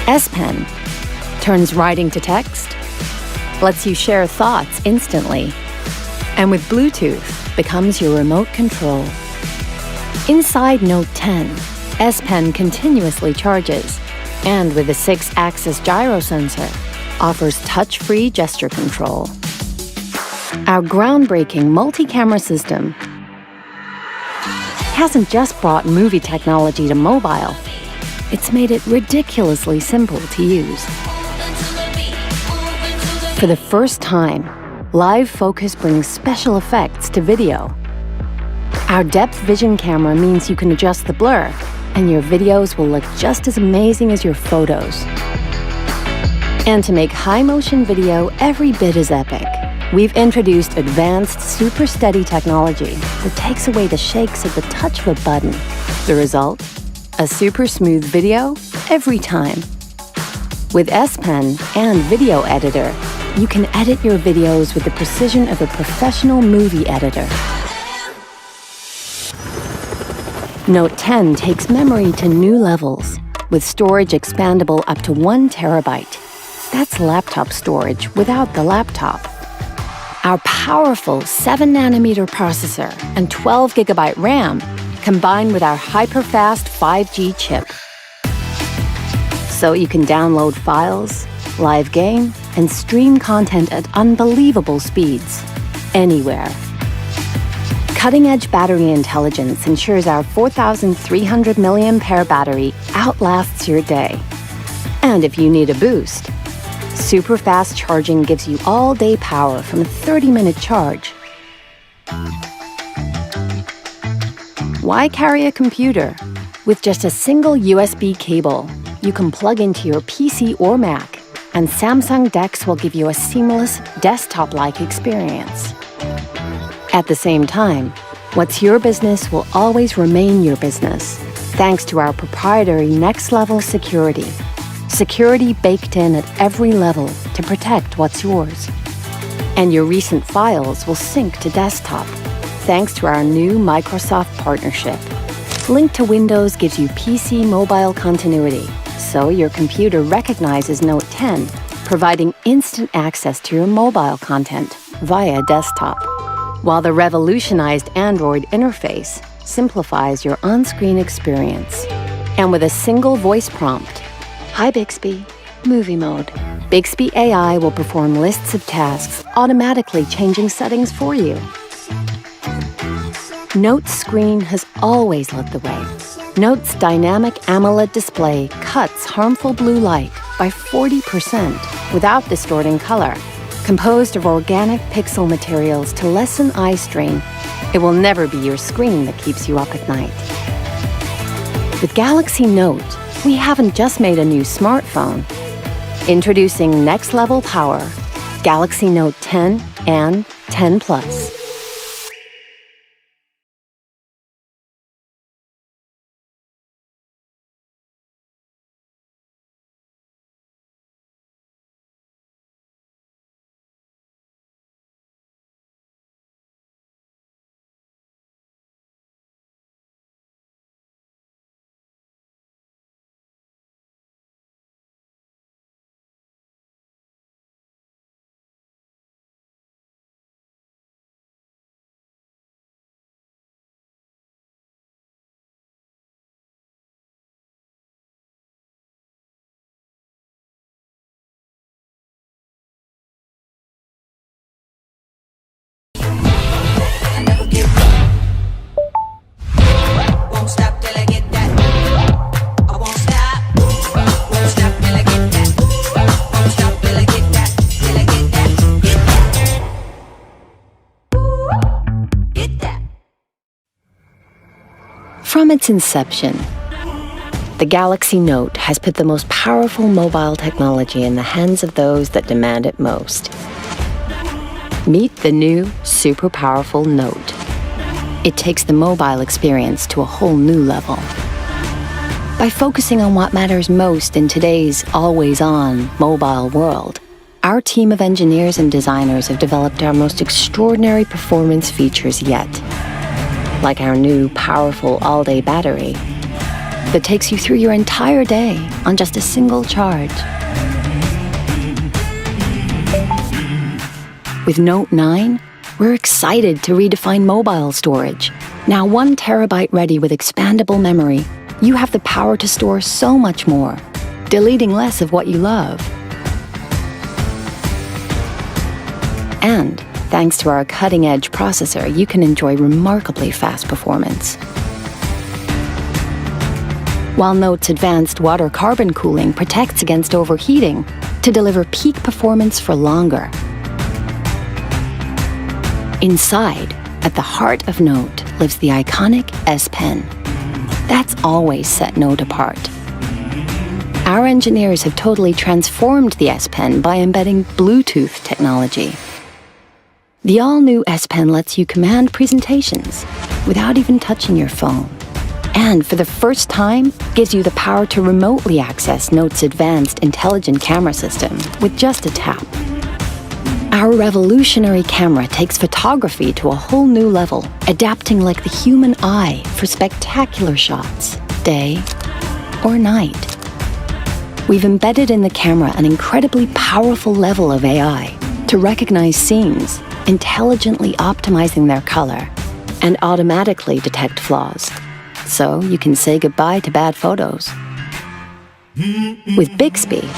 S Pen turns writing to text, lets you share thoughts instantly, and with Bluetooth becomes your remote control. Inside Note 10, S Pen continuously charges, and with a 6-axis gyro sensor, offers touch-free gesture control. Our groundbreaking multi-camera system hasn't just brought movie technology to mobile, it's made it ridiculously simple to use. For the first time, Live Focus brings special effects to video. Our depth vision camera means you can adjust the blur, and your videos will look just as amazing as your photos. And to make high-motion video every bit as epic, we've introduced advanced super steady technology that takes away the shakes at the touch of a button. The result? A super smooth video every time. With S Pen and Video Editor, you can edit your videos with the precision of a professional movie editor. Note 10 takes memory to new levels, with storage expandable up to 1 terabyte. That's laptop storage without the laptop. Our powerful 7nm processor and 12GB RAM combine with our hyper-fast 5G chip. So you can download files, live game, and stream content at unbelievable speeds, anywhere. Cutting-edge battery intelligence ensures our 4,300 mAh battery outlasts your day. And if you need a boost, super fast charging gives you all-day power from a 30-minute charge. Why carry a computer? With just a single USB cable, you can plug into your PC or Mac, and Samsung DeX will give you a seamless, desktop-like experience. At the same time, what's your business will always remain your business, thanks to our proprietary next-level security. Security baked in at every level to protect what's yours. And your recent files will sync to desktop, thanks to our new Microsoft partnership. Link to Windows gives you PC mobile continuity, so your computer recognizes Note 10, providing instant access to your mobile content via desktop, while the revolutionized Android interface simplifies your on-screen experience. And with a single voice prompt, "Hi Bixby, movie mode," Bixby AI will perform lists of tasks, automatically changing settings for you. Note's screen has always led the way. Note's dynamic AMOLED display cuts harmful blue light by 40% without distorting color. Composed of organic pixel materials to lessen eye strain, it will never be your screen that keeps you up at night. With Galaxy Note, we haven't just made a new smartphone. Introducing next-level power, Galaxy Note 10 and 10 Plus. From its inception, the Galaxy Note has put the most powerful mobile technology in the hands of those that demand it most. Meet the new, super powerful Note. It takes the mobile experience to a whole new level. By focusing on what matters most in today's always-on mobile world, our team of engineers and designers have developed our most extraordinary performance features yet, like our new powerful all-day battery that takes you through your entire day on just a single charge. With Note 9, we're excited to redefine mobile storage. Now 1 terabyte ready with expandable memory, you have the power to store so much more, deleting less of what you love. And thanks to our cutting-edge processor, you can enjoy remarkably fast performance. While Note's advanced water carbon cooling protects against overheating to deliver peak performance for longer. Inside, at the heart of Note, lives the iconic S Pen. That's always set Note apart. Our engineers have totally transformed the S Pen by embedding Bluetooth technology. The all-new S Pen lets you command presentations without even touching your phone. And for the first time, gives you the power to remotely access Note's advanced intelligent camera system with just a tap. Our revolutionary camera takes photography to a whole new level, adapting like the human eye for spectacular shots, day or night. We've embedded in the camera an incredibly powerful level of AI to recognize scenes, intelligently optimizing their color, and automatically detect flaws. So you can say goodbye to bad photos. With Bixby,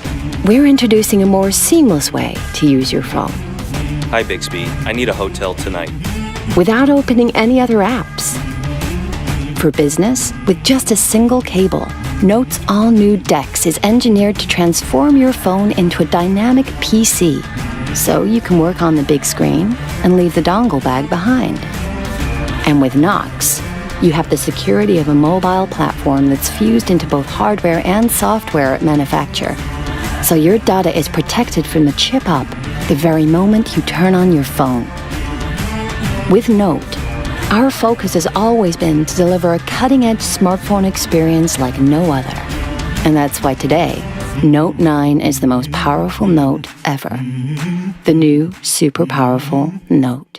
we're introducing a more seamless way to use your phone. Hi Bixby, I need a hotel tonight. Without opening any other apps. For business, with just a single cable, Note's all-new DeX is engineered to transform your phone into a dynamic PC, so you can work on the big screen and leave the dongle bag behind. And with Knox, you have the security of a mobile platform that's fused into both hardware and software at manufacture. So your data is protected from the chip up the very moment you turn on your phone. With Note, our focus has always been to deliver a cutting-edge smartphone experience like no other. And that's why today, Note 9 is the most powerful Note ever. The new, super powerful Note.